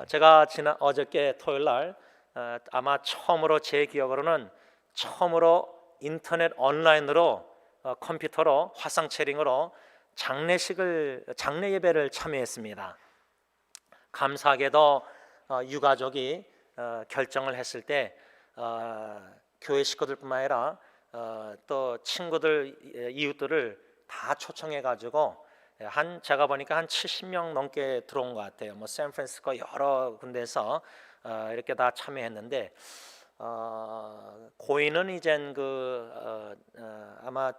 제가 어저께 토요일 날 아마 처음으로 제 기억으로는 처음으로 인터넷 온라인으로 컴퓨터로 화상 채링으로 장례 예배를 참여했습니다. 감사하게도 유가족이 결정을 했을 때 교회 식구들뿐만 아니라 또 친구들, 이웃들을 다 초청해 가지고 제가 보니까 한 70명 넘게 들어온 것 같아요. 뭐 샌프란시스코 여러 군데에서 이렇게 다 참여했는데 고인은 이젠 아마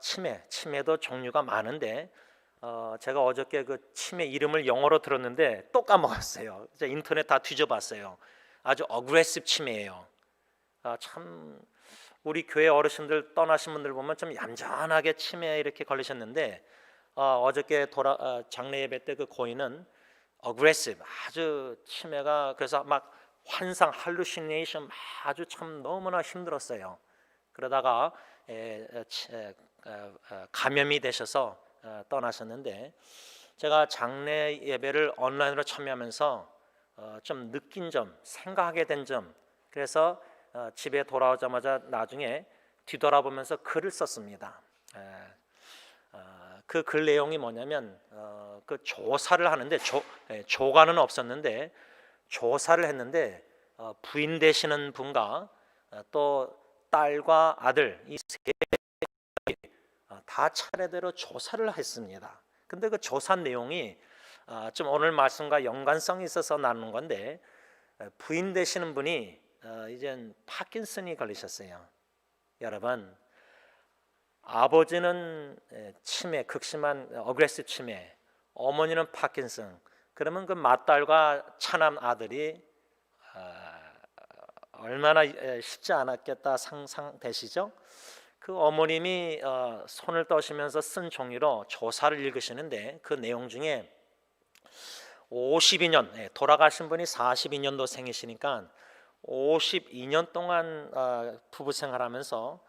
치매도 종류가 많은데 제가 어저께 그 치매 이름을 영어로 들었는데 또 까먹었어요. 이제 인터넷 다 뒤져봤어요. 아주 어그레시브 치매예요. 참 우리 교회 어르신들 떠나신 분들 보면 좀 얌전하게 치매에 이렇게 걸리셨는데 어저께 장례 예배 때 그 고인은 어그레시브, 아주 치매가, 그래서 막 환상, 할루시네이션 아주 참 너무나 힘들었어요. 그러다가 감염이 되셔서 떠나셨는데, 제가 장례 예배를 온라인으로 참여하면서 좀 느낀 점, 생각하게 된 점, 그래서 집에 돌아오자마자 나중에 뒤돌아보면서 글을 썼습니다. 그 글 내용이 뭐냐면 그 조사를 하는데 조가는 없었는데 조사를 했는데 부인 되시는 분과 또 딸과 아들 이 세 다 차례대로 조사를 했습니다. 근데 그 조사 내용이 좀 오늘 말씀과 연관성이 있어서 나누는 건데, 부인 되시는 분이 이젠 파킨슨이 걸리셨어요. 여러분, 아버지는 치매, 극심한 어그레시브 치매, 어머니는 파킨슨. 그러면 그 맏딸과 차남 아들이 얼마나 쉽지 않았겠다 상상되시죠? 그 어머님이 손을 떠시면서 쓴 종이로 조사를 읽으시는데 그 내용 중에 52년, 돌아가신 분이 42년도 생이시니까 52년 동안 부부 생활하면서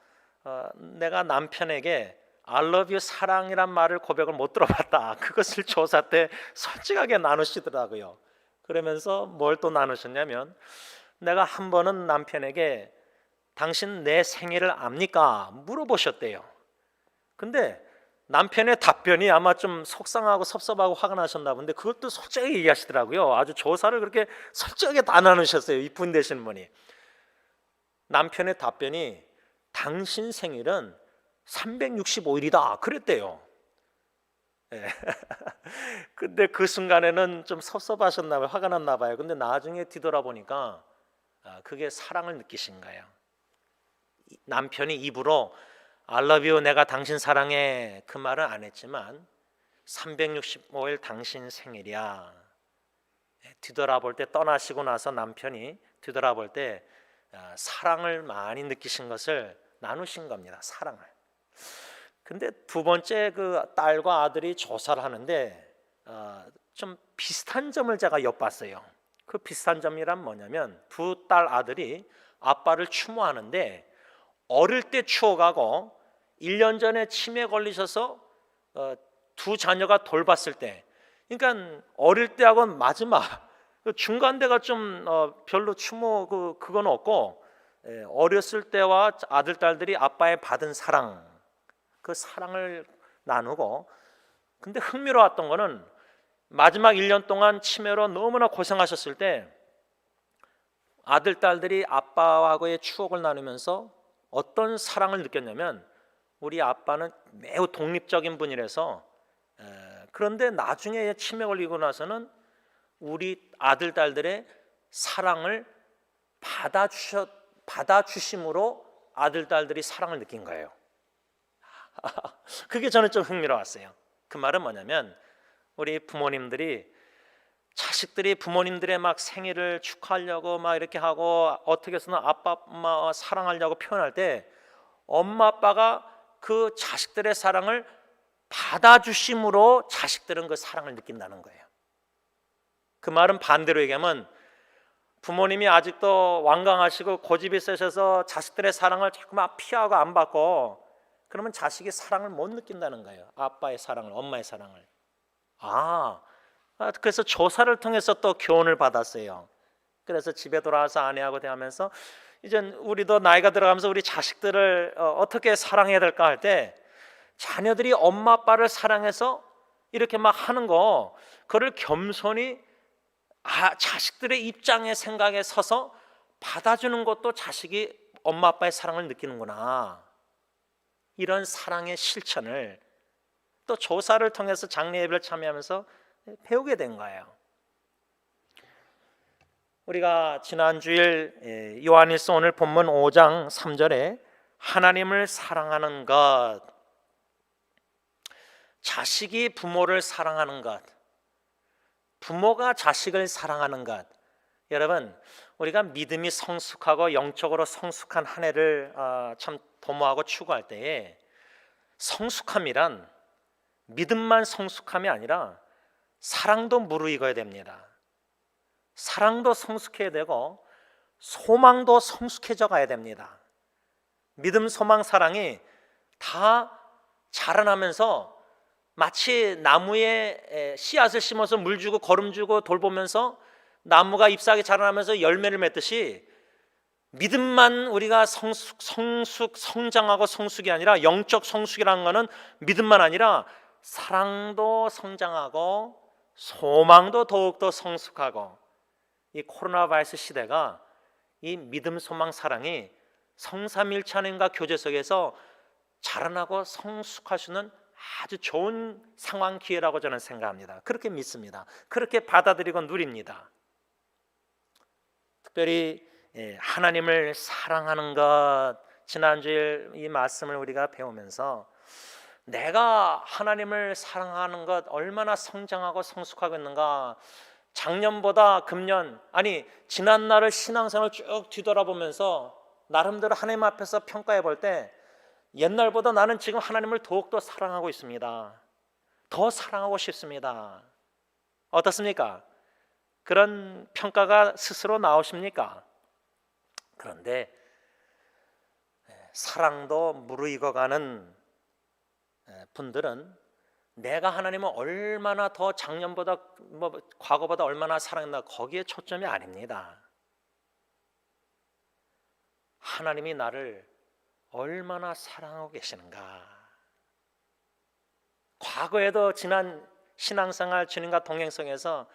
내가 남편에게 I love you, 사랑이란 말을 고백을 못 들어봤다. 그것을 조사 때 솔직하게 나누시더라고요. 그러면서 뭘 또 나누셨냐면, 내가 한 번은 남편에게 당신 내 생일을 압니까? 물어보셨대요. 근데 남편의 답변이 아마 좀 속상하고 섭섭하고 화가 나셨나 본데 그것도 솔직하게 얘기하시더라고요. 아주 조사를 그렇게 솔직하게 다 나누셨어요. 이분 되시는 분이. 남편의 답변이 당신 생일은 365일이다 그랬대요. 근데 그 순간에는 좀 섭섭하셨나 봐요. 화가 났나 봐요. 근데 나중에 뒤돌아보니까 그게 사랑을 느끼신 거예요. 남편이 입으로 I love you, 내가 당신 사랑해, 그 말은 안 했지만 365일 당신 생일이야. 뒤돌아볼 때, 떠나시고 나서 남편이 뒤돌아볼 때 사랑을 많이 느끼신 것을 나누신 겁니다. 사랑을. 근데 두 번째 그 딸과 아들이 조사를 하는데 좀 비슷한 점을 제가 엿봤어요. 그 비슷한 점이란 뭐냐면, 두 딸 아들이 아빠를 추모하는데 어릴 때 추워가고 1년 전에 치매 걸리셔서 두 자녀가 돌봤을 때, 그러니까 어릴 때하고는 마지막 중간 때가 좀 별로 추모 그건 없고, 어렸을 때와 아들 딸들이 아빠의 받은 사랑, 그 사랑을 나누고, 근데 흥미로웠던 거는 마지막 1년 동안 치매로 너무나 고생하셨을 때 아들 딸들이 아빠하고의 추억을 나누면서 어떤 사랑을 느꼈냐면, 우리 아빠는 매우 독립적인 분이라서 그런데 나중에 치매 걸리고 나서는 우리 아들 딸들의 사랑을 받아주심으로 아들 딸들이 사랑을 느낀 거예요. 그게 저는 좀 흥미로웠어요. 그 말은 뭐냐면, 우리 부모님들이 자식들이 부모님들의 막 생일을 축하하려고 막 이렇게 하고 어떻게 해서는 아빠 엄마 사랑하려고 표현할 때 엄마 아빠가 그 자식들의 사랑을 받아주심으로 자식들은 그 사랑을 느낀다는 거예요. 그 말은 반대로 얘기하면, 부모님이 아직도 완강하시고 고집이 세셔서 자식들의 사랑을 자꾸만 피하고 안 받고, 그러면 자식이 사랑을 못 느낀다는 거예요. 아빠의 사랑을, 엄마의 사랑을. 그래서 조사를 통해서 또 교훈을 받았어요. 그래서 집에 돌아와서 아내하고 대하면서 이제 우리도 나이가 들어가면서 우리 자식들을 어떻게 사랑해야 될까 할 때 자녀들이 엄마 아빠를 사랑해서 이렇게 막 하는 거, 그걸 겸손히 자식들의 입장의 생각에 서서 받아주는 것도 자식이 엄마 아빠의 사랑을 느끼는구나, 이런 사랑의 실천을 또 조사를 통해서 장례 예배를 참여하면서 배우게 된 거예요. 우리가 지난 주일 요한일서 오늘 본문 5장 3절에 하나님을 사랑하는 것, 자식이 부모를 사랑하는 것, 부모가 자식을 사랑하는 것, 여러분 우리가 믿음이 성숙하고 영적으로 성숙한 한 해를 참 도모하고 추구할 때에 성숙함이란 믿음만 성숙함이 아니라 사랑도 무르익어야 됩니다. 사랑도 성숙해야 되고 소망도 성숙해져 가야 됩니다. 믿음, 소망, 사랑이 다 자라나면서 마치 나무에 씨앗을 심어서 물 주고 거름 주고 돌보면서 나무가 잎사귀 자라나면서 열매를 맺듯이 믿음만 우리가 성장하고 성숙이 아니라, 영적 성숙이라는 것은 믿음만 아니라 사랑도 성장하고 소망도 더욱더 성숙하고, 이 코로나 바이러스 시대가 이 믿음, 소망, 사랑이 성삼일체 하나님과 교제 속에서 자라나고 성숙할 수 있는 아주 좋은 상황, 기회라고 저는 생각합니다. 그렇게 믿습니다. 그렇게 받아들이고 누립니다. 특별히 하나님을 사랑하는 것, 지난주에 이 말씀을 우리가 배우면서 내가 하나님을 사랑하는 것 얼마나 성장하고 성숙하고 있는가, 작년보다 금년, 아니 지난날을 신앙생활을 쭉 뒤돌아보면서 나름대로 하나님 앞에서 평가해 볼 때 옛날보다 나는 지금 하나님을 더욱더 사랑하고 있습니다. 더 사랑하고 싶습니다. 어떻습니까? 그런 평가가 스스로 나오십니까? 그런데 사랑도 무르익어가는 분들은 내가 하나님을 얼마나 더 작년보다 과거보다 얼마나 사랑했나, 거기에 초점이 아닙니다. 하나님이 나를 얼마나 사랑하고 계시는가. 과거에도 지난 신앙생활 주님과 동행성에서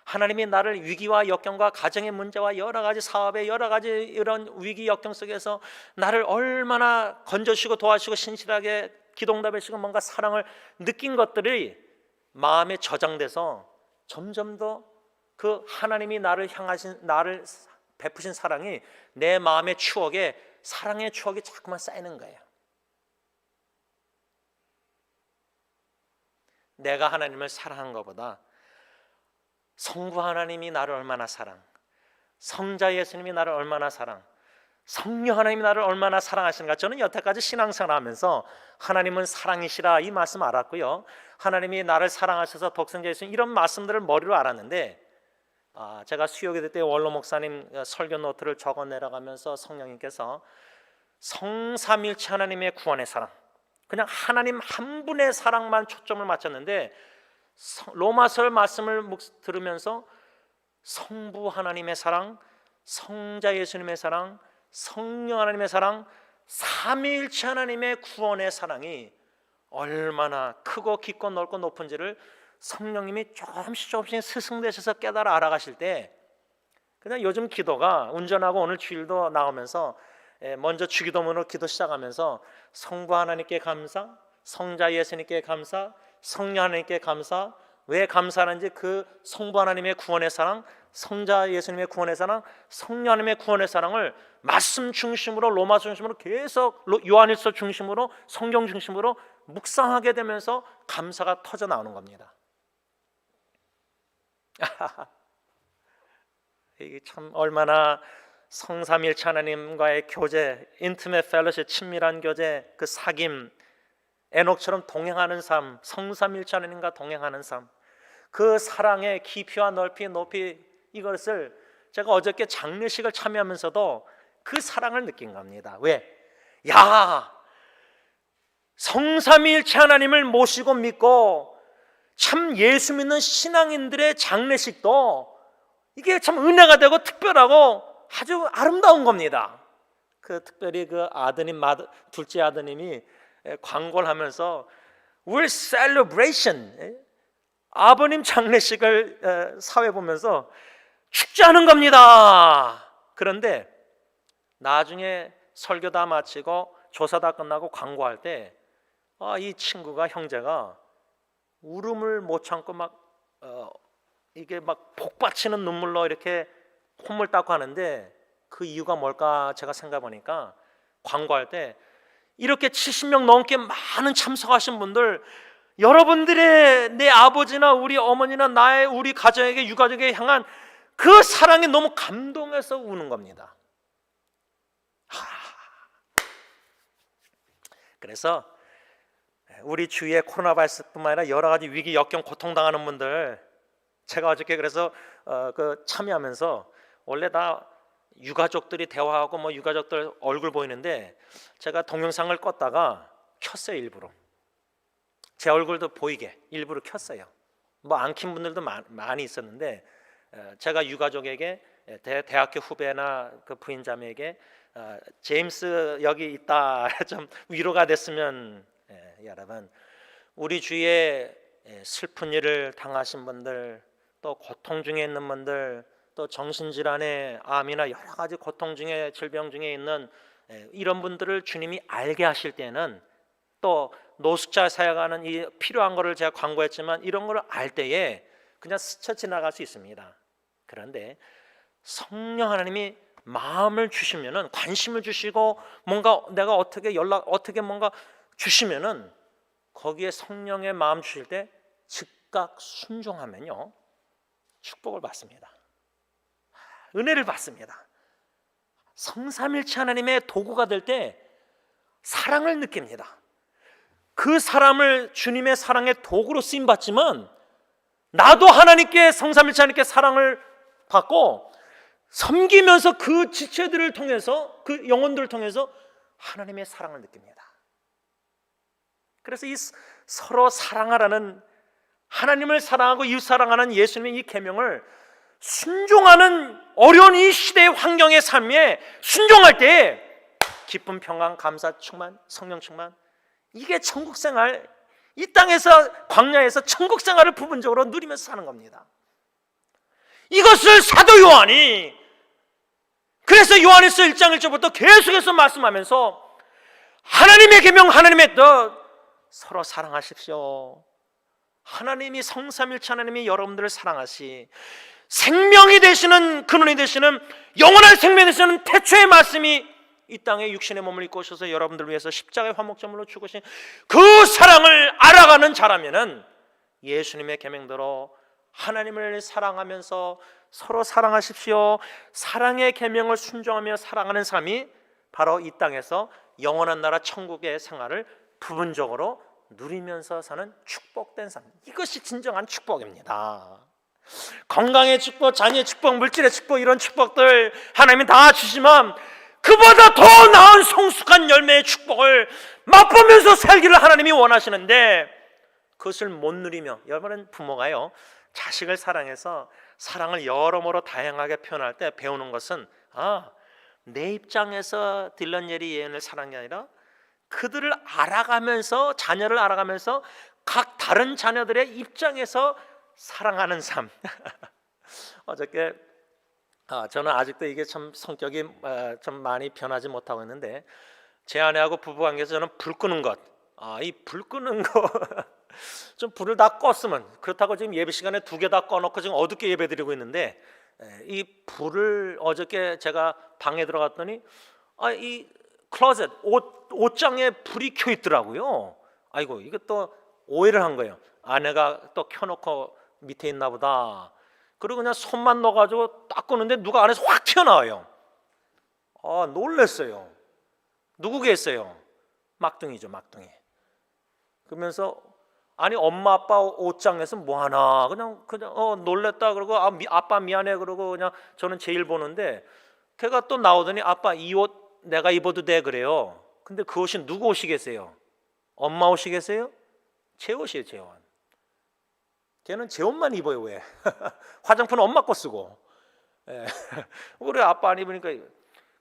하나님이 나를 위기와 역경과 가정의 문제와 여러 가지 사업의 여러 가지 이런 위기 역경 속에서 나를 얼마나 건져주시고 도와주시고 신실하게 기도응답해 주시고 뭔가 사랑을 느낀 것들이 마음에 저장돼서 점점 더 그 하나님이 나를 베푸신 사랑이 내 마음의 추억에, 사랑의 추억이 자꾸만 쌓이는 거예요. 내가 하나님을 사랑한 것보다 성부 하나님이 나를 얼마나 사랑, 성자 예수님이 나를 얼마나 사랑, 성령 하나님이 나를 얼마나 사랑하시는가. 저는 여태까지 신앙생활 하면서 하나님은 사랑이시라 이 말씀 알았고요, 하나님이 나를 사랑하셔서 독생자 예수님 이런 말씀들을 머리로 알았는데, 제가 수요기도 때 원로 목사님 설교 노트를 적어 내려가면서 성령님께서 성삼일체 하나님의 구원의 사랑, 그냥 하나님 한 분의 사랑만 초점을 맞췄는데, 로마서 말씀을 들으면서 성부 하나님의 사랑, 성자 예수님의 사랑, 성령 하나님의 사랑, 삼위일체 하나님의 구원의 사랑이 얼마나 크고 깊고 넓고 높은지를 성령님이 조금씩 스승되셔서 깨달아 알아가실 때, 그냥 요즘 기도가 운전하고 오늘 주일도 나오면서 먼저 주기도문으로 기도 시작하면서 성부 하나님께 감사, 성자 예수님께 감사, 성령 하나님께 감사. 왜 감사하는지, 그 성부 하나님의 구원의 사랑, 성자 예수님의 구원의 사랑, 성령 하나님의 구원의 사랑을 말씀 중심으로, 로마서 중심으로 계속 요한일서 중심으로, 성경 중심으로 묵상하게 되면서 감사가 터져 나오는 겁니다. 이게 참 얼마나 성삼일체 하나님과의 교제, 인티메트 펠로십, 친밀한 교제, 그 사귐, 에녹처럼 동행하는 삶, 성삼일체 하나님과 동행하는 삶, 그 사랑의 깊이와 높이, 이것을 제가 어저께 장례식을 참여하면서도 그 사랑을 느낀 겁니다. 왜? 성삼위일체 하나님을 모시고 믿고 참 예수 믿는 신앙인들의 장례식도 이게 참 은혜가 되고 특별하고 아주 아름다운 겁니다. 특별히 둘째 아드님이 광고를 하면서 We're celebration, 아버님 장례식을 사회 보면서 축제하는 겁니다. 그런데 나중에 설교 다 마치고 조사 다 끝나고 광고할 때 이 친구가, 형제가 울음을 못 참고 이게 복받치는 눈물로 이렇게 콧물 닦고 하는데, 그 이유가 뭘까 제가 생각해 보니까, 광고할 때 이렇게 70명 넘게 많은 참석하신 분들, 여러분들의 내 아버지나 우리 어머니나 우리 가정에게, 유가족에게 향한 그 사랑이 너무 감동해서 우는 겁니다. 그래서 우리 주위에 코로나 바이러스뿐만 아니라 여러 가지 위기, 역경, 고통당하는 분들, 제가 어저께 그래서 참여하면서, 원래 다 유가족들이 대화하고 유가족들 얼굴 보이는데 제가 동영상을 껐다가 켰어요. 일부러 제 얼굴도 보이게 일부러 켰어요. 안 킨 분들도 많이 있었는데, 제가 유가족에게, 대학교 후배나 그 부인자매에게 제임스 여기 있다 좀 위로가 됐으면, 여러분, 우리 주위에 슬픈 일을 당하신 분들, 또 고통 중에 있는 분들, 또 정신질환에, 암이나 여러 가지 고통 중에, 질병 중에 있는 이런 분들을 주님이 알게 하실 때는, 또 노숙자 사역하는 이 필요한 거를 제가 광고했지만, 이런 거를 알 때에 그냥 스쳐 지나갈 수 있습니다. 그런데 성령 하나님이 마음을 주시면은, 관심을 주시고 뭔가 내가 어떻게 뭔가 주시면은, 거기에 성령의 마음 주실 때 즉각 순종하면요 축복을 받습니다. 은혜를 받습니다. 성삼일체 하나님의 도구가 될 때 사랑을 느낍니다. 그 사람을 주님의 사랑의 도구로 쓰임 받지만, 나도 하나님께, 성삼일체 하나님께 사랑을 받고 섬기면서 그 지체들을 통해서, 그 영혼들을 통해서 하나님의 사랑을 느낍니다. 그래서 이 서로 사랑하라는, 하나님을 사랑하고 이웃 사랑하는 예수님의 이 계명을 순종하는 어려운 이 시대의 환경의 삶에 순종할 때 기쁨, 평안, 감사, 충만, 성령 충만, 이게 천국 생활, 이 땅에서, 광야에서 천국 생활을 부분적으로 누리면서 사는 겁니다. 이것을 사도 요한이, 그래서 요한일서 1장 1절부터 계속해서 말씀하면서, 하나님의 계명, 하나님의 뜻, 서로 사랑하십시오. 하나님이, 성삼일체 하나님이 여러분들을 사랑하시, 생명이 되시는, 근원이 되시는, 영원한 생명이 되시는 태초의 말씀이 이 땅에 육신의 몸을 입고 오셔서 여러분들을 위해서 십자가의 화목제물로 죽으신 그 사랑을 알아가는 자라면은, 예수님의 계명대로 하나님을 사랑하면서 서로 사랑하십시오, 사랑의 계명을 순종하며 살아가는 삶이 바로 이 땅에서 영원한 나라 천국의 생활을 부분적으로 누리면서 사는 축복된 삶, 이것이 진정한 축복입니다. 건강의 축복, 자녀의 축복, 물질의 축복, 이런 축복들 하나님이 다 주시면, 그보다 더 나은 성숙한 열매의 축복을 맛보면서 살기를 하나님이 원하시는데, 그것을 못 누리며, 여러분은 부모가요, 자식을 사랑해서 사랑을 여러모로 다양하게 표현할 때 배우는 것은, 내 입장에서 딜런 예리 예언을 사랑이 아니라 그들을 알아가면서, 자녀를 알아가면서 각 다른 자녀들의 입장에서 사랑하는 삶. 어저께 저는 아직도 이게 참 성격이 좀 많이 변하지 못하고 있는데, 제 아내하고 부부관계에서 저는 불 끄는 것, 이 불 끄는 거 좀 불을 다 껐으면, 그렇다고 지금 예배 시간에 2개 다 꺼놓고 지금 어둡게 예배 드리고 있는데, 이 불을, 어저께 제가 방에 들어갔더니 이 클로젯, 옷장에 불이 켜 있더라고요. 아이고, 이거 또 오해를 한 거예요. 아내가 또 켜놓고 밑에 있나 보다. 그리고 그냥 손만 넣어가지고 딱 끄는데 누가 안에서 확 튀어나와요. 놀랬어요. 누구겠어요? 막둥이죠, 막둥이. 그러면서, 아니 엄마 아빠 옷장에서 뭐 하나, 그냥 놀랬다 그러고, 아빠 미안해 그러고, 그냥 저는 제일 보는데, 걔가 또 나오더니, 아빠 이 옷 내가 입어도 돼 그래요. 근데 그 옷이 누구 옷이겠어요? 엄마 옷이겠어요? 제 옷이에요, 제 옷. 걔는 제 옷만 입어요. 왜? 화장품은 엄마 거 쓰고. 예. 우리 아빠 안 입으니까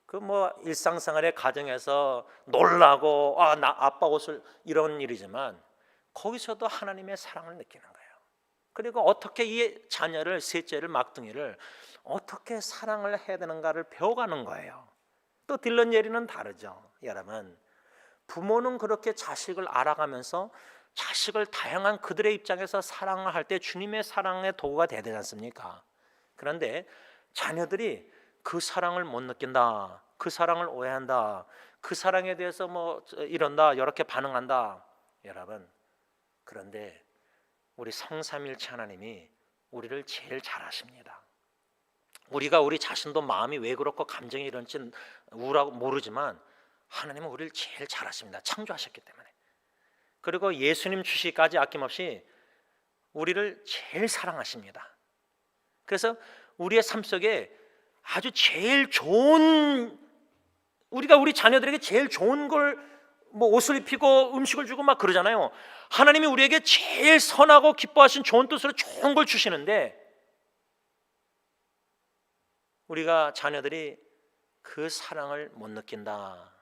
그 뭐 일상생활의 가정에서 놀라고 나 아빠 옷을 이런 일이지만 거기서도 하나님의 사랑을 느끼는 거예요. 그리고 어떻게 이 자녀를 셋째를 막둥이를 어떻게 사랑을 해야 되는가를 배워가는 거예요. 또 딜런 예리는 다르죠. 여러분, 부모는 그렇게 자식을 알아가면서 자식을 다양한 그들의 입장에서 사랑을 할 때 주님의 사랑의 도구가 돼야 되지 않습니까? 그런데 자녀들이 그 사랑을 못 느낀다, 그 사랑을 오해한다, 그 사랑에 대해서 뭐 이런다, 이렇게 반응한다. 여러분, 그런데 우리 성삼일체 하나님이 우리를 제일 잘 아십니다. 우리가 우리 자신도 마음이 왜 그렇고 감정이 이런지 모르지만 하나님은 우리를 제일 잘 아십니다. 창조하셨기 때문에. 그리고 예수님 주시기까지 아낌없이 우리를 제일 사랑하십니다. 그래서 우리의 삶 속에 아주 제일 좋은, 우리가 우리 자녀들에게 제일 좋은 걸 뭐 옷을 입히고 음식을 주고 막 그러잖아요. 하나님이 우리에게 제일 선하고 기뻐하신 좋은 뜻으로 좋은 걸 주시는데 우리가 자녀들이 그 사랑을 못 느낀다,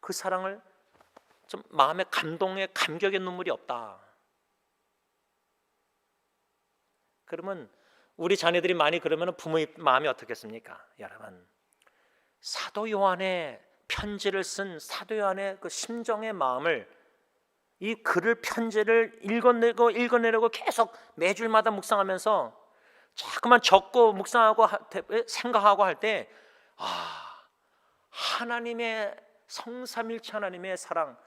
그 사랑을 좀 마음의 감동의 감격의 눈물이 없다, 그러면 우리 자녀들이 많이 그러면 부모의 마음이 어떻겠습니까? 여러분, 사도 요한의 편지를 쓴 사도 요한의 그 심정의 마음을, 이 글을 편지를 읽어내려고 계속 매주일마다 묵상하면서 자꾸만 적고 묵상하고 생각하고 할 때 하나님의 성삼일체 하나님의 사랑,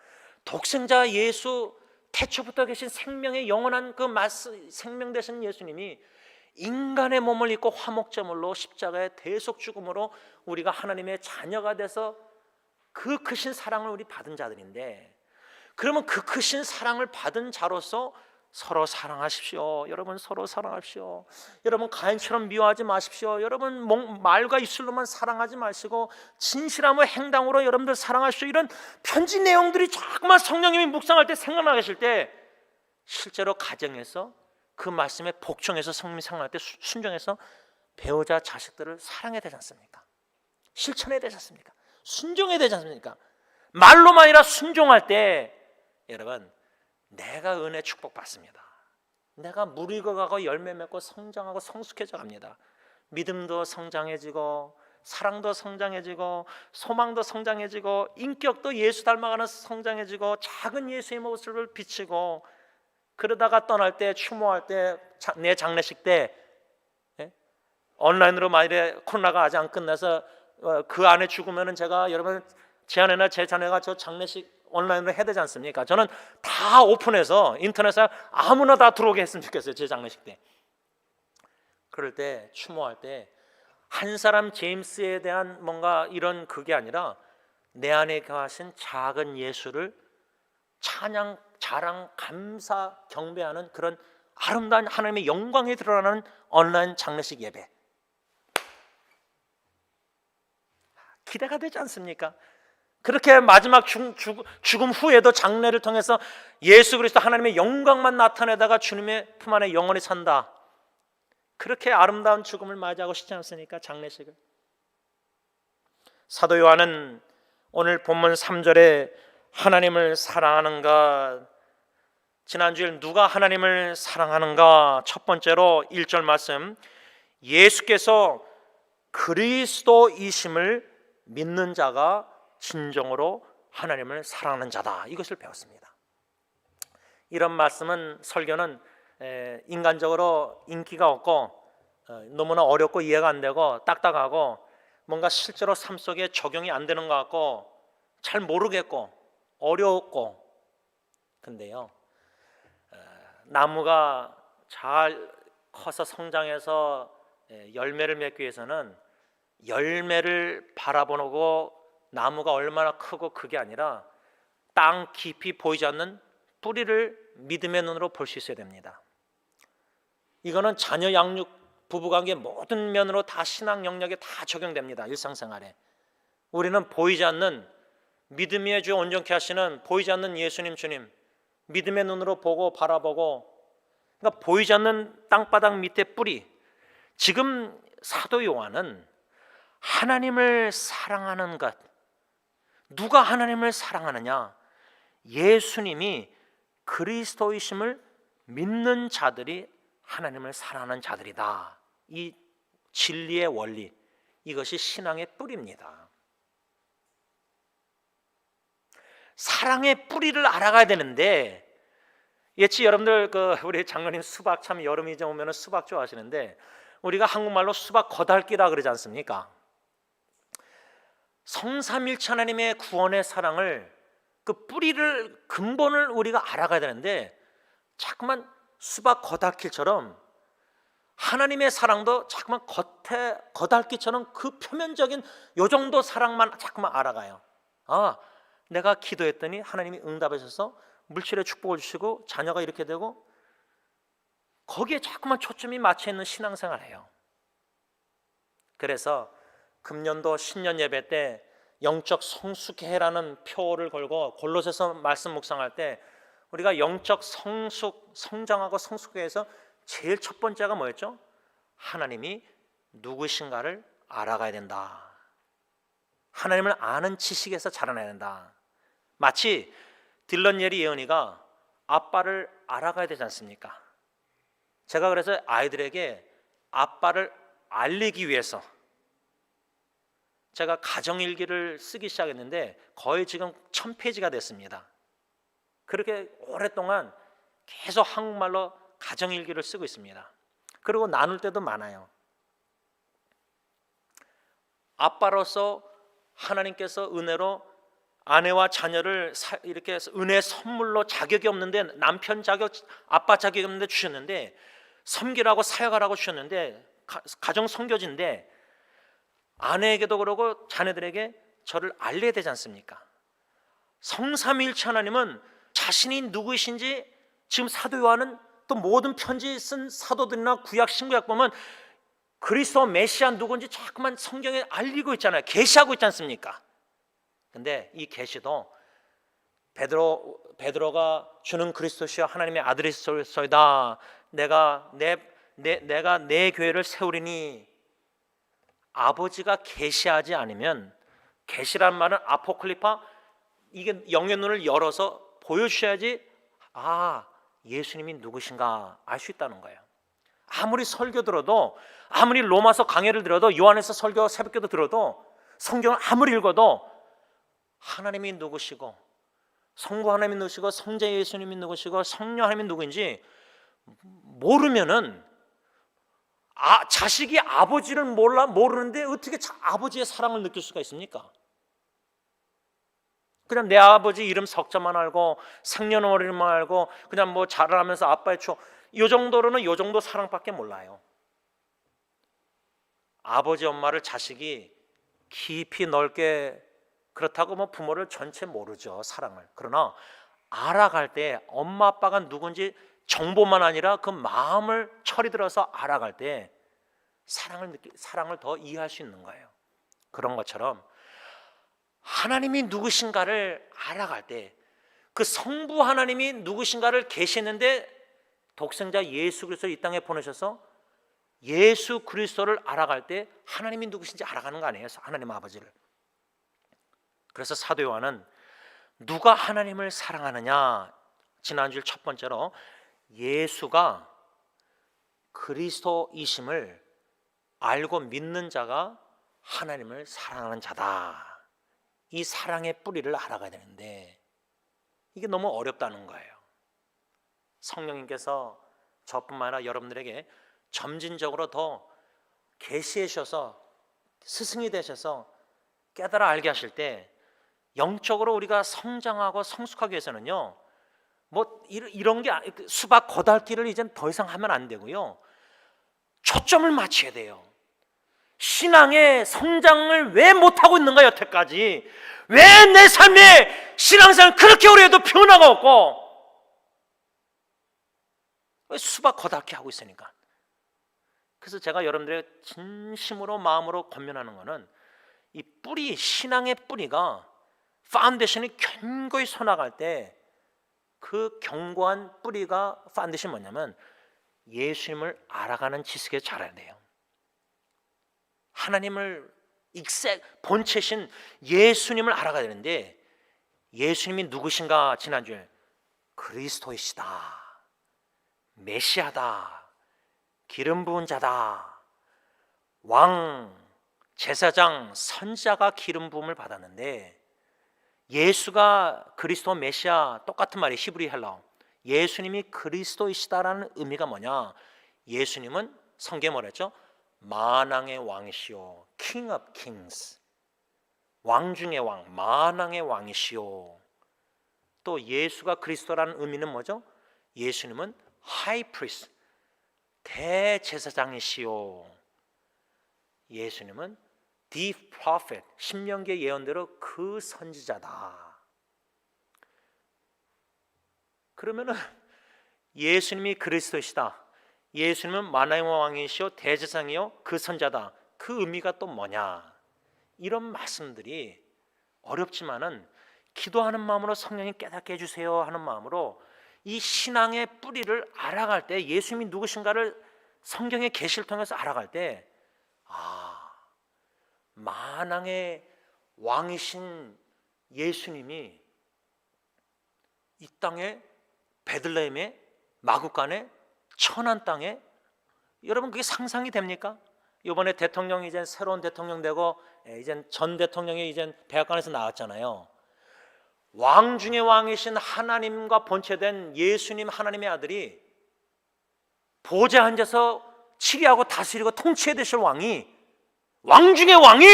독생자 예수, 태초부터 계신 생명의 영원한 그 생명 되신 예수님이 인간의 몸을 입고 화목제물로 십자가의 대속 죽음으로 우리가 하나님의 자녀가 돼서 그 크신 사랑을 우리 받은 자들인데, 그러면 그 크신 사랑을 받은 자로서 서로 사랑하십시오. 여러분, 서로 사랑하십시오. 여러분, 가인처럼 미워하지 마십시오. 여러분, 말과 입술로만 사랑하지 마시고 진실함과 행동으로 여러분들 사랑하십시오. 이런 편지 내용들이 자꾸만 성령님이 묵상할 때 생각나게 하실 때 실제로 가정에서 그 말씀에 복종해서 성령님이 생각할 때 순종해서 배우자 자식들을 사랑해야 되지 않습니까? 실천해야 되지 않습니까? 순종해야 되지 않습니까? 말로만 아니라 순종할 때 여러분, 내가 은혜 축복받습니다. 내가 무르익어가고 열매 맺고 성장하고 성숙해져 갑니다. 믿음도 성장해지고 사랑도 성장해지고 소망도 성장해지고 인격도 예수 닮아가는 성장해지고 작은 예수의 모습을 비치고, 그러다가 떠날 때, 추모할 때, 내 장례식 때 온라인으로 만일에 코로나가 아직 안 끝나서 그 안에 죽으면은 제가 여러분 제 아내나 제 자녀가 저 장례식 온라인으로 해야 되지 않습니까? 저는 다 오픈해서 인터넷에 아무나 다 들어오게 했으면 좋겠어요. 제 장례식 때. 그럴 때 추모할 때 한 사람 제임스에 대한 뭔가 이런 그게 아니라 내 안에 거하신 작은 예수를 찬양, 자랑, 감사, 경배하는 그런 아름다운 하나님의 영광이 드러나는 온라인 장례식 예배, 기대가 되지 않습니까? 그렇게 마지막 죽음 후에도 장례를 통해서 예수 그리스도 하나님의 영광만 나타내다가 주님의 품 안에 영원히 산다, 그렇게 아름다운 죽음을 맞이하고 싶지 않습니까? 장례식을. 사도 요한은 오늘 본문 3절에 하나님을 사랑하는가, 지난주에 누가 하나님을 사랑하는가, 첫 번째로 1절 말씀, 예수께서 그리스도이심을 믿는 자가 진정으로 하나님을 사랑하는 자다, 이것을 배웠습니다. 이런 말씀은, 설교는 인간적으로 인기가 없고 너무나 어렵고 이해가 안 되고 딱딱하고 뭔가 실제로 삶 속에 적용이 안 되는 것 같고 잘 모르겠고 어려웠고, 근데요, 나무가 잘 커서 성장해서 열매를 맺기 위해서는 열매를 바라보고 나무가 얼마나 크고 그게 아니라 땅 깊이 보이지 않는 뿌리를 믿음의 눈으로 볼 수 있어야 됩니다. 이거는 자녀 양육, 부부관계 모든 면으로 다 신앙 영역에 다 적용됩니다. 일상생활에 우리는 보이지 않는 믿음의 주 온전케 하시는 보이지 않는 예수님 주님 믿음의 눈으로 보고 바라보고, 그러니까 보이지 않는 땅바닥 밑에 뿌리. 지금 사도 요한은 하나님을 사랑하는 것. 누가 하나님을 사랑하느냐? 예수님이 그리스도이심을 믿는 자들이 하나님을 사랑하는 자들이다. 이 진리의 원리, 이것이 신앙의 뿌리입니다. 사랑의 뿌리를 알아가야 되는데, 예치 여러분들 우리 장로님 수박, 참 여름이 오면 수박 좋아하시는데, 우리가 한국말로 수박 거달기라 그러지 않습니까? 성삼일체 하나님의 구원의 사랑을, 그 뿌리를, 근본을 우리가 알아가야 되는데, 자꾸만 수박 거달기처럼 하나님의 사랑도 자꾸만 겉에 거달기처럼 그 표면적인 요 정도 사랑만 자꾸만 알아가요. 아, 내가 기도했더니 하나님이 응답하셔서 물질의 축복을 주시고 자녀가 이렇게 되고, 거기에 자꾸만 초점이 맞춰 있는 신앙생활을 해요. 그래서 금년도 신년 예배 때 영적 성숙해라는 표를 걸고 골로새서 말씀 묵상할 때, 우리가 영적 성장하고 성숙해 해서 제일 첫 번째가 뭐였죠? 하나님이 누구신가를 알아가야 된다. 하나님을 아는 지식에서 자라나야 된다. 마치 딜런 예리 예언이가 아빠를 알아가야 되지 않습니까? 제가 그래서 아이들에게 아빠를 알리기 위해서 제가 가정일기를 쓰기 시작했는데 거의 지금 1000페이지가 됐습니다. 그렇게 오랫동안 계속 한국말로 가정일기를 쓰고 있습니다. 그리고 나눌 때도 많아요. 아빠로서 하나님께서 은혜로 아내와 자녀를 이렇게 은혜 선물로 자격이 없는데, 남편 자격, 아빠 자격이 없는데 주셨는데, 섬기라고 사역하라고 주셨는데, 가정 선교지인데 아내에게도 그러고 자녀들에게 저를 알려야 되지 않습니까? 성삼위일체 하나님은 자신이 누구이신지, 지금 사도 요한은 또 모든 편지 쓴 사도들이나 구약 신구약 보면 그리스도 메시아 누구인지 자꾸만 성경에 알리고 있잖아요. 계시하고 있지 않습니까? 근데 이 계시도 베드로가 주는 그리스도시여 하나님의 아들이소이다. 내가 내 교회를 세우리니, 아버지가 계시하지 않으면, 계시란 말은 아포클리파, 이게 영의 눈을 열어서 보여주셔야지 아, 예수님이 누구신가 알 수 있다는 거예요. 아무리 설교 들어도, 아무리 로마서 강해를 들어도, 요한에서 설교 새벽기도 들어도, 성경을 아무리 읽어도 하나님이 누구시고, 성부 하나님이 누구시고, 성자 예수님이 누구시고, 성령 하나님이 누구인지 모르면은, 자식이 아버지를 모르는데 어떻게 아버지의 사랑을 느낄 수가 있습니까? 그냥 내 아버지 이름 석자만 알고 생년월일만 알고 그냥 뭐 자라면서 아빠의 추억, 이 정도로는 이 정도 사랑밖에 몰라요. 아버지 엄마를 자식이 깊이 넓게, 그렇다고 뭐 부모를 전체 모르죠, 사랑을. 그러나 알아갈 때 엄마 아빠가 누군지 정보만 아니라 그 마음을 철이 들어서 알아갈 때 사랑을 더 이해할 수 있는 거예요. 그런 것처럼 하나님이 누구신가를 알아갈 때, 그 성부 하나님이 누구신가를 계시는데 독생자 예수 그리스도를 이 땅에 보내셔서 예수 그리스도를 알아갈 때 하나님이 누구신지 알아가는 거 아니에요, 하나님 아버지를. 그래서 사도 요한은 누가 하나님을 사랑하느냐, 지난주 첫 번째로 예수가 그리스도이심을 알고 믿는 자가 하나님을 사랑하는 자다. 이 사랑의 뿌리를 알아가야 되는데 이게 너무 어렵다는 거예요. 성령님께서 저뿐만 아니라 여러분들에게 점진적으로 더 계시해 주셔서, 스승이 되셔서 깨달아 알게 하실 때, 영적으로 우리가 성장하고 성숙하기 위해서는요, 뭐 이런 게, 수박 거달기를 이젠 더 이상 하면 안 되고요, 초점을 맞춰야 돼요. 신앙의 성장을 왜 못하고 있는가, 여태까지. 왜 내 삶에 신앙생활 그렇게 오래 해도 변화가 없고, 왜 수박 거달기 하고 있으니까. 그래서 제가 여러분들의 진심으로 마음으로 권면하는 것은, 이 뿌리, 신앙의 뿌리가, 파운데이션이 견고히 서 나갈 때 그 견고한 뿌리가, 파운데이션이 뭐냐면 예수님을 알아가는 지식에 자라야 돼요. 하나님을 본체신 예수님을 알아가야 되는데, 예수님이 누구신가? 지난주에 그리스도이시다, 메시아다, 기름 부은 자다, 왕, 제사장, 선지자가 기름 부음을 받았는데, 예수가 그리스도 메시아 똑같은 말이 히브리 헬라어. 예수님이 그리스도이시다라는 의미가 뭐냐? 예수님은 성경에 뭐라 했죠? 만왕의 왕이시오, King of Kings, 왕 중의 왕, 만왕의 왕이시오. 또 예수가 그리스도라는 의미는 뭐죠? 예수님은 High Priest, 대제사장이시오. 예수님은 The Prophet, 신명기의 예언대로 그 선지자다. 그러면은 예수님이 그리스도시다, 예수님은 만왕의 왕이시오, 대제사장이요, 그 선자다. 그 의미가 또 뭐냐? 이런 말씀들이 어렵지만은 기도하는 마음으로 성령이 깨닫게 해주세요 하는 마음으로 이 신앙의 뿌리를 알아갈 때, 예수님이 누구신가를 성경의 계시를 통해서 알아갈 때, 만왕의 왕이신 예수님이 이 땅에 베들레헴에 마구간에 천한 땅에, 여러분 그게 상상이 됩니까? 이번에 대통령이 이제 새로운 대통령 되고 이제 전 대통령이 이제 백악관에서 나왔잖아요. 왕 중의 왕이신 하나님과 본체된 예수님, 하나님의 아들이 보좌에 앉아서 치리하고 다스리고 통치해 되실 왕이, 왕 중의 왕이,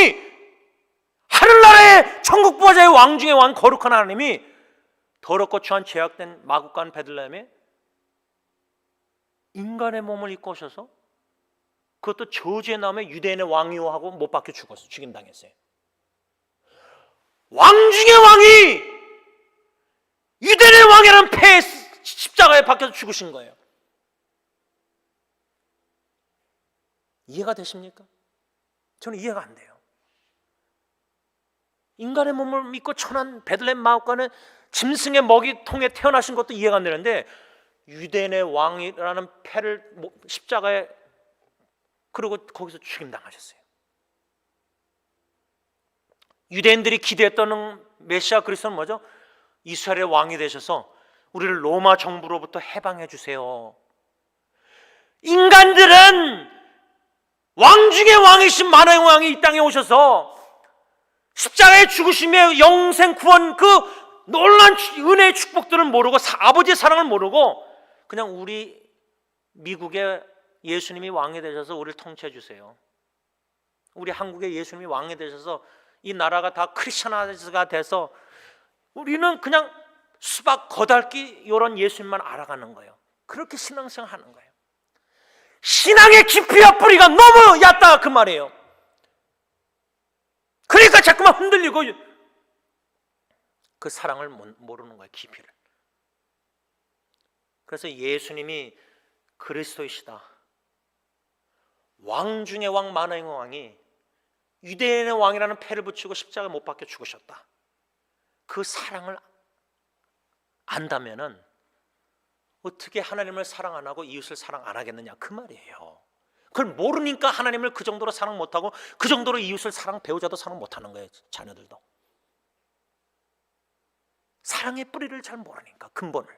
하늘나라의 천국 보좌의 왕 중의 왕, 거룩한 하나님이 더럽고 추한 죄악된 마구간 베들레헴에 인간의 몸을 입고 오셔서, 그것도 저주의 나음에 유대인의 왕이요 하고 못 박혀 죽었어요. 죽임당했어요. 왕 중의 왕이 유대인의 왕이라는 폐 십자가에 박혀서 죽으신 거예요. 이해가 되십니까? 저는 이해가 안 돼요. 인간의 몸을 믿고 천한 베들레헴 마구간에 짐승의 먹이통에 태어나신 것도 이해가 안 되는데, 유대인의 왕이라는 패를 십자가에, 그리고 거기서 죽임당하셨어요. 유대인들이 기대했던 메시아 그리스도는 뭐죠? 이스라엘의 왕이 되셔서 우리를 로마 정부로부터 해방해 주세요. 인간들은 왕 중의 왕이신 만왕의 왕이 이 땅에 오셔서 십자가에 죽으심의 영생 구원, 그 놀라운 은혜의 축복들을 모르고, 아버지의 사랑을 모르고 그냥 우리 미국의 예수님이 왕이 되셔서 우리를 통치해 주세요, 우리 한국의 예수님이 왕이 되셔서 이 나라가 다 크리스천화가 돼서 우리는 그냥 수박 거달기 이런 예수님만 알아가는 거예요. 그렇게 신앙생활 하는 거예요. 신앙의 깊이와 뿌리가 너무 얕다 그 말이에요. 그러니까 자꾸만 흔들리고 그 사랑을 모르는 거예요, 깊이를. 그래서 예수님이 그리스도이시다, 왕 중의 왕, 만왕의 왕이 유대인의 왕이라는 패를 붙이고 십자가에 못 박혀 죽으셨다. 그 사랑을 안다면은 어떻게 하나님을 사랑 안 하고 이웃을 사랑 안 하겠느냐 그 말이에요. 그걸 모르니까 하나님을 그 정도로 사랑 못하고 그 정도로 이웃을 사랑, 배우자도 사랑 못하는 거예요. 자녀들도 사랑의 뿌리를 잘 모르니까, 근본을.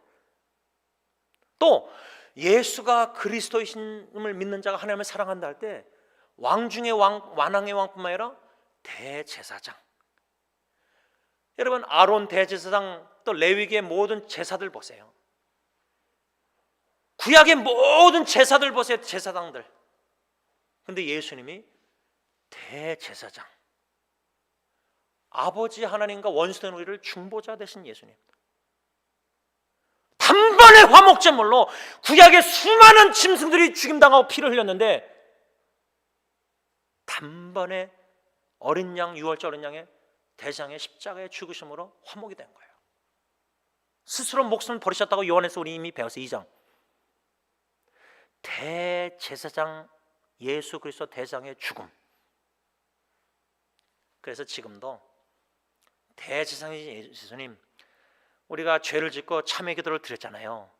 또 예수가 그리스도이심을 믿는 자가 하나님을 사랑한다 할 때 왕 중의 왕, 만왕의 왕뿐만 아니라 대제사장, 여러분 아론 대제사장, 또 레위기의 모든 제사들 보세요. 구약의 모든 제사들 보세요, 제사장들. 근데 예수님이 대제사장, 아버지 하나님과 원수된 우리를 중보자 되신 예수님, 단번에 화목제물로 구약의 수많은 짐승들이 죽임당하고 피를 흘렸는데 단번에 어린 양, 유월절 어린 양의 대장의 십자가의 죽으심으로 화목이 된 거예요. 스스로 목숨을 버리셨다고 요한에서 우리 이미 배웠어요. 2장. 대제사장 예수 그리스도 대장의 죽음. 그래서 지금도 대제사장이신 예수님, 우리가 죄를 짓고 참회 기도를 드렸잖아요.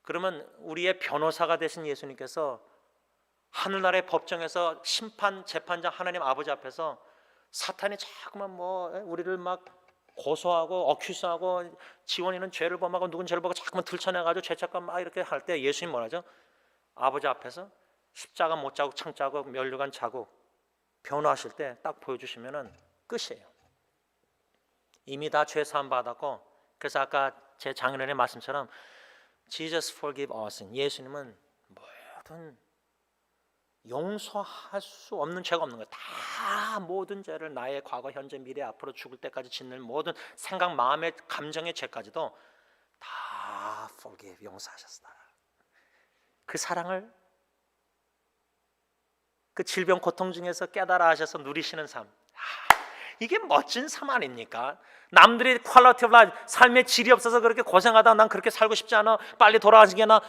그러면 우리의 변호사가 되신 예수님께서 하늘나라의 법정에서 심판 재판장 하나님 아버지 앞에서 사탄이 자꾸만 뭐 우리를 막 고소하고 어큐스하고 지원이는 죄를 범하고 누군 죄를 범하고 자꾸만 들춰내가지고 죄책감 막 이렇게 할 때 예수님 뭐라죠? 아버지 앞에서 십자가 못 자국 창 자국 면류관 자국 변호하실 때 딱 보여주시면은 끝이에요. 이미 다 죄 사함 받았고, 그래서 아까 제 장인어른의 말씀처럼 Jesus forgive us. 예수님은 모든 용서할 수 없는 죄가 없는 거예요. 다 모든 죄를 나의 과거, 현재, 미래, 앞으로 죽을 때까지 짓는 모든 생각, 마음의, 감정의 죄까지도 다 forgive, 용서하셨다. 그 사랑을 그 질병 고통 중에서 깨달아 하셔서 누리시는 삶, 이게 멋진 삶 아닙니까? 남들이 퀄리티 오브 라이프, 삶의 질이 없어서 그렇게 고생하다 난 그렇게 살고 싶지 않아, 빨리 돌아가시게나,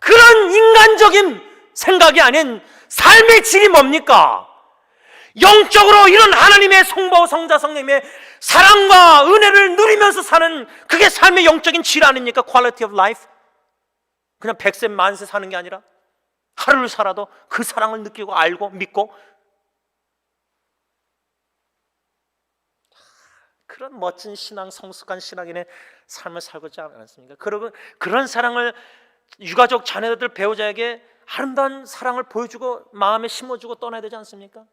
그런 인간적인 생각이 아닌 삶의 질이 뭡니까? 영적으로 이런 하나님의 성부, 성자, 성령님의 사랑과 은혜를 누리면서 사는, 그게 삶의 영적인 질 아닙니까? 퀄리티 오브 라이프. 그냥 100세 만세 사는 게 아니라 하루를 살아도 그 사랑을 느끼고 알고 믿고, 그런 멋진 신앙, 성숙한 신앙인의 삶을 살고 있지 않습니까? 그러고 그런 사랑을 유가족, 자녀들, 배우자에게 아름다운 사랑을 보여주고 마음에 심어주고 떠나야 되지 않습니까?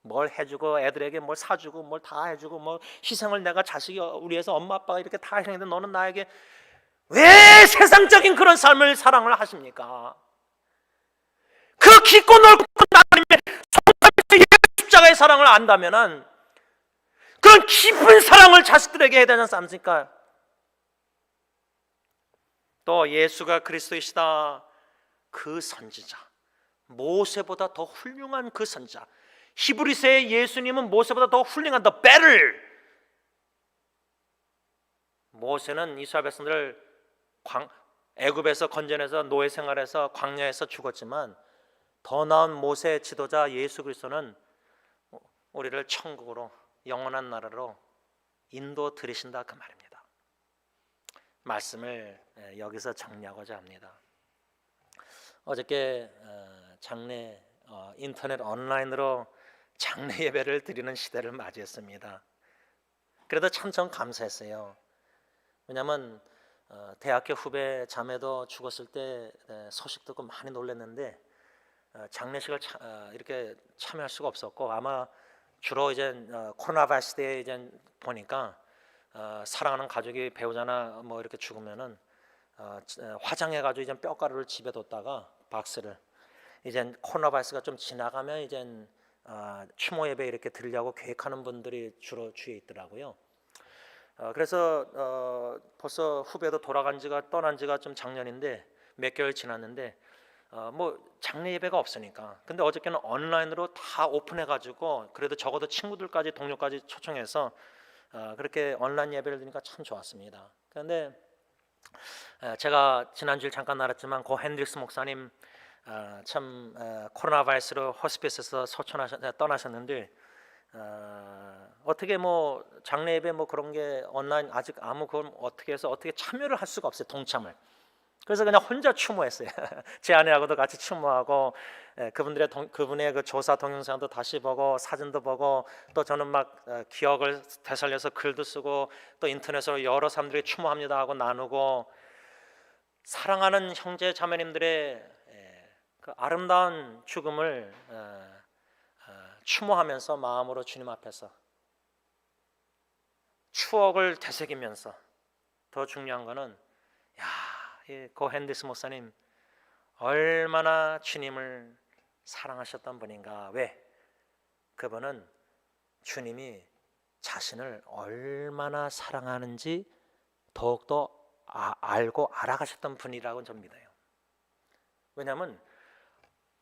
뭘 해주고 애들에게 뭘 사주고 뭘 다 해주고 뭐 희생을 내가 자식이 우리 위해서 엄마 아빠가 이렇게 다 희생했는데 너는 나에게 왜 세상적인 그런 삶을 사랑을 하십니까? 그 깊고 넓고 하나님의 성삼위일체 십자가의 사랑을 안다면은 그런 깊은 사랑을 자식들에게 해야 되지 않습니까? 또 예수가 그리스도이시다, 그 선지자, 모세보다 더 훌륭한 그 선지자, 히브리서의 예수님은 모세보다 더 훌륭한 the better. 모세는 이스라엘 백성들을 애굽에서 건져내서 노예 생활에서 광야에서 죽었지만, 더 나은 모세의 지도자 예수 그리스도는 우리를 천국으로, 영원한 나라로 인도 들이신다, 그 말입니다. 말씀을 여기서 정리하고자 합니다. 어저께 장례 인터넷 온라인으로 장례 예배를 드리는 시대를 맞이했습니다. 그래도 참 전 감사했어요. 왜냐하면 대학교 후배 자매도 죽었을 때 소식 듣고 많이 놀랐는데 장례식을 이렇게 참여할 수가 없었고, 아마 주로 이제 코로나 바이러스 때 이제 보니까 사랑하는 가족이 배우자나 뭐 이렇게 죽으면은 화장해가지고 이제 뼈가루를 집에 뒀다가 박스를, 이제 코로나 바이러스가 좀 지나가면 이제 추모 예배 이렇게 드리려고 계획하는 분들이 주로 주위에 있더라고요. 그래서 벌써 후배도 떠난 지가 좀 작년인데 몇 개월 지났는데 뭐 장례 예배가 없으니까, 근데 어저께는 온라인으로 다 오픈해가지고 그래도 적어도 친구들까지 동료까지 초청해서 그렇게 온라인 예배를 드리니까 참 좋았습니다. 그런데 제가 지난주에 잠깐 나눴지만 고 핸드릭스 목사님 참 코로나 바이러스로 호스피스에서 떠나셨는데 어떻게 뭐 장례 예배 뭐 그런 게 온라인 아직 아무 그건 어떻게 해서 어떻게 참여를 할 수가 없어요, 동참을. 그래서 그냥 혼자 추모했어요. 제 아내하고도 같이 추모하고 그분의 그 조사 동영상도 다시 보고 사진도 보고, 또 저는 막 기억을 되살려서 글도 쓰고 또 인터넷으로 여러 사람들이 추모합니다 하고 나누고, 사랑하는 형제 자매님들의 그 아름다운 죽음을 추모하면서 마음으로 주님 앞에서 추억을 되새기면서, 더 중요한 거는 고 핸디스 목사님 얼마나 주님을 사랑하셨던 분인가. 왜? 그분은 주님이 자신을 얼마나 사랑하는지 더욱더 알고 알아가셨던 분이라고 저는 믿어요. 왜냐하면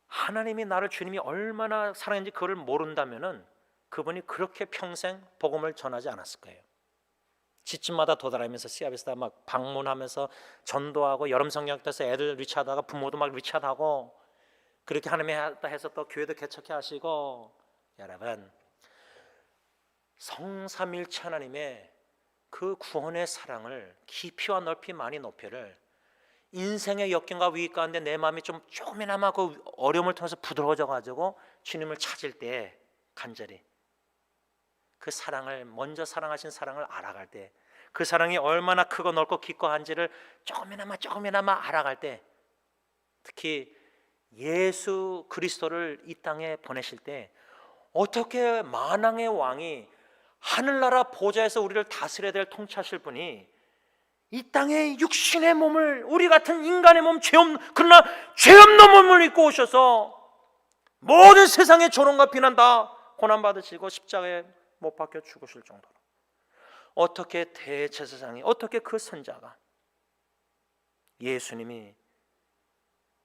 하나님이 나를, 주님이 얼마나 사랑했는지 그걸 모른다면은 그분이 그렇게 평생 복음을 전하지 않았을 거예요. 집집마다 도달하면서 시합에서 막 방문하면서 전도하고, 여름 성경학교에서 애들 리치하다가 부모도 막 리치하고, 그렇게 하나님이 했다 해서 또 교회도 개척해 하시고, 여러분 성삼일체 하나님의 그 구원의 사랑을 깊이와 넓이 많이 높이를 인생의 역경과 위기 가운데 내 마음이 좀 조금이나마 그 어려움을 통해서 부드러워져 가지고 주님을 찾을 때 간절히 그 사랑을, 먼저 사랑하신 사랑을 알아갈 때, 그 사랑이 얼마나 크고 넓고 깊고 한지를 조금이나마 알아갈 때, 특히 예수 그리스도를 이 땅에 보내실 때 어떻게 만왕의 왕이 하늘나라 보좌에서 우리를 다스려야 될 통치하실 분이 이 땅에 육신의 몸을, 우리 같은 인간의 몸, 그러나 죄 없는 몸을 입고 오셔서 모든 세상의 조롱과 비난 다 고난받으시고 십자가에 못 박혀 죽으실 정도로, 어떻게 대제사장이, 어떻게 그 선자가 예수님이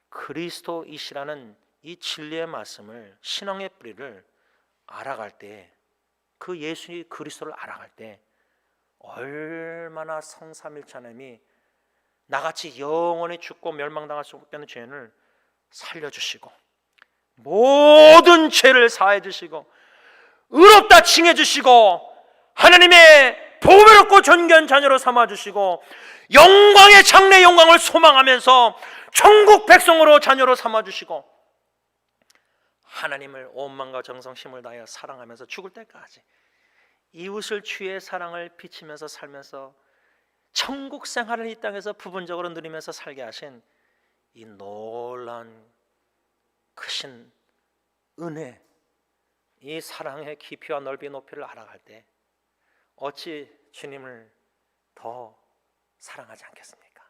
그리스도이시라는 이 진리의 말씀을, 신앙의 뿌리를 알아갈 때, 그 예수 그리스도를 알아갈 때 얼마나 성삼일체 하나님이 나같이 영원히 죽고 멸망당할 수 없는 죄인을 살려주시고 모든 죄를 사해 주시고 의롭다 칭해 주시고 하나님의 보배롭고 존귀한 자녀로 삼아 주시고 영광의 장래 영광을 소망하면서 천국 백성으로 자녀로 삼아 주시고 하나님을 온 마음과 정성 힘을 다하여 사랑하면서 죽을 때까지 이웃을 주의 사랑을 비치면서 살면서 천국 생활을 이 땅에서 부분적으로 누리면서 살게 하신 이 놀라운 크신 은혜, 이 사랑의 깊이와 넓이 높이를 알아갈 때 어찌 주님을 더 사랑하지 않겠습니까?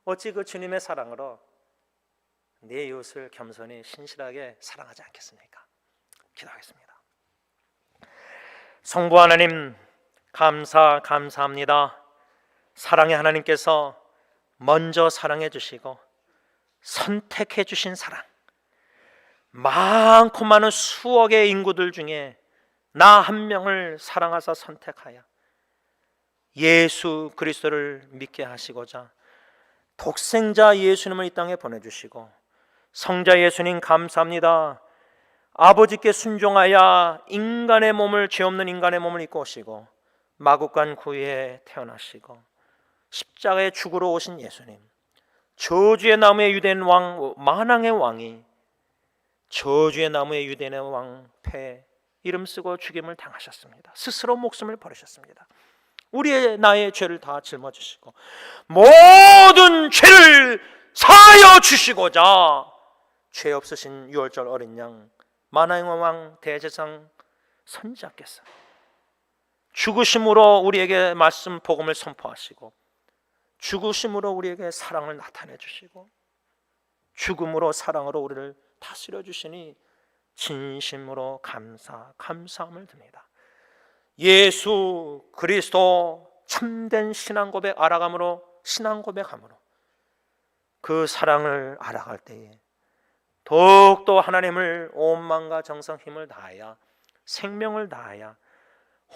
어찌 그 주님의 사랑으로 내 이웃을 겸손히 신실하게 사랑하지 않겠습니까? 기도하겠습니다. 성부 하나님, 감사합니다. 사랑의 하나님께서 먼저 사랑해 주시고 선택해 주신 사랑, 많고 많은 수억의 인구들 중에 나 한 명을 사랑하사 선택하여 예수 그리스도를 믿게 하시고자 독생자 예수님을 이 땅에 보내주시고, 성자 예수님 감사합니다. 아버지께 순종하여 인간의 몸을, 죄 없는 인간의 몸을 입고 오시고 마국간 구유에 태어나시고 십자가에 죽으러 오신 예수님, 저주의 나무에 유대인 왕, 만왕의 왕이 저주의 나무에 유대인의 왕패 이름 쓰고 죽임을 당하셨습니다. 스스로 목숨을 버리셨습니다. 우리의 나의 죄를 다 짊어지시고 모든 죄를 사하여 주시고자 죄 없으신 유월절 어린 양 만왕의 왕 대제사장 선지자께서 죽으심으로 우리에게 말씀 복음을 선포하시고 죽으심으로 우리에게 사랑을 나타내 주시고 죽음으로 사랑으로 우리를 다스려 주시니 진심으로 감사함을 드립니다. 예수 그리스도 참된 신앙 고백 알아감으로, 신앙 고백함으로 그 사랑을 알아갈 때에 더욱더 하나님을 온 마음과 정성 힘을 다하여 생명을 다하여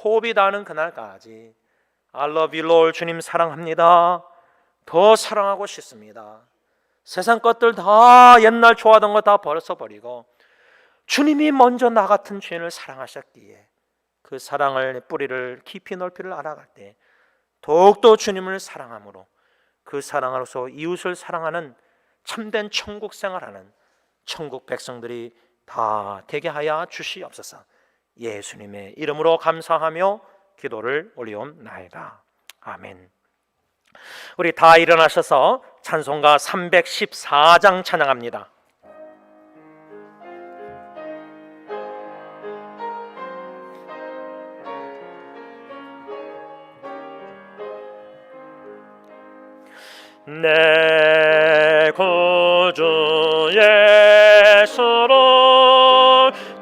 호흡이 닿는 그날까지 I love you Lord, 주님 사랑합니다, 더 사랑하고 싶습니다. 세상 것들 다 옛날 좋아하던 거 다 버리고 주님이 먼저 나 같은 죄인을 사랑하셨기에 그 사랑을 뿌리를 깊이 넓이를 알아갈 때 더욱더 주님을 사랑함으로 그 사랑으로서 이웃을 사랑하는 참된 천국 생활하는 천국 백성들이 다 되게 하여 주시옵소서. 예수님의 이름으로 감사하며 기도를 올리옵나이다. 아멘. 우리 다 일어나셔서 찬송가 314장 찬양합니다. 내 구주 예수를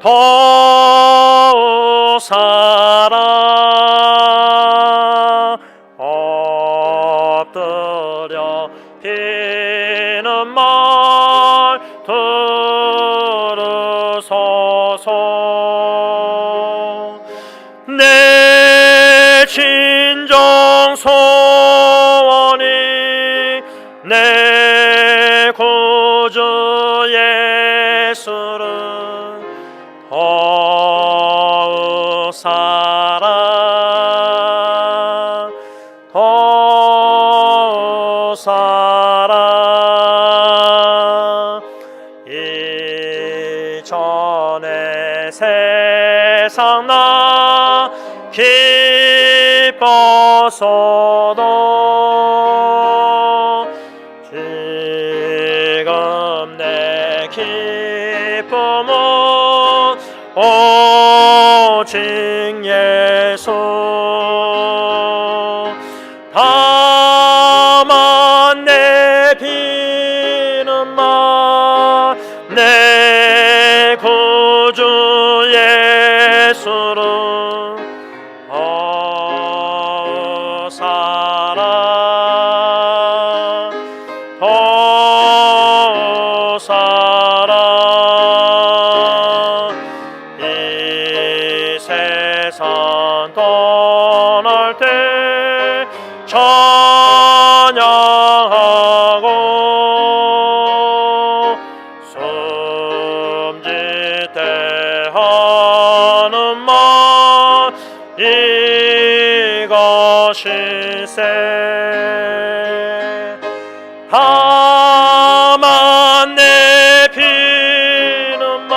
더욱 사랑 엎드려 비는 말 들으소서. 내 진정 소원이 내 구주 예수를 더욱 사랑 더욱 사랑 세상 나 기뻐서도 지금 내 기쁨은 오직 예수. 다만 내 비는만 내 구주 예수를 이 세상 떠날 때 찬양하고 숨질 때 하는 말 이것일세. 다만 내 피는만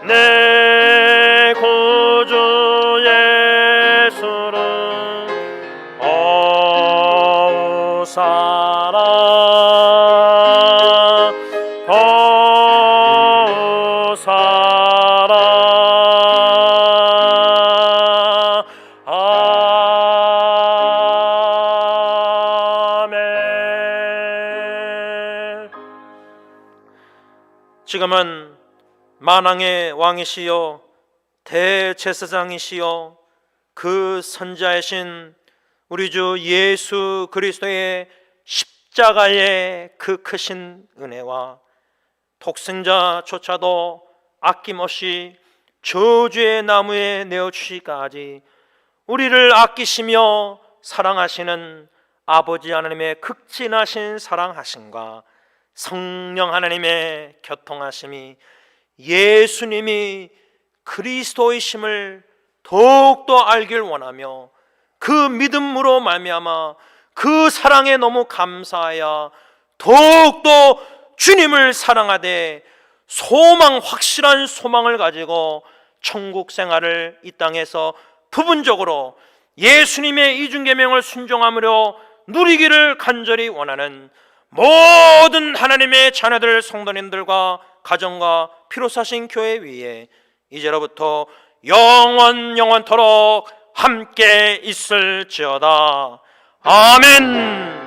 내 구주 예수를 사랑 사랑 아멘. 지금은 만왕의 왕이시요 대제사장이시요 그 선자이신 우리 주 예수 그리스도의 십자가의 그 크신 은혜와 독생자조차도 아낌없이 저주의 나무에 내어주시기까지 우리를 아끼시며 사랑하시는 아버지 하나님의 극진하신 사랑하심과 성령 하나님의 교통하심이 예수님이 그리스도이심을 더욱더 알길 원하며 그 믿음으로 말미암아 그 사랑에 너무 감사하여 더욱더 주님을 사랑하되 확실한 소망을 가지고 천국 생활을 이 땅에서 부분적으로 예수님의 이중계명을 순종함으로 누리기를 간절히 원하는 모든 하나님의 자녀들 성도님들과 가정과 피로 사신 교회 위에 이제로부터 영원토록 함께 있을지어다. 아멘.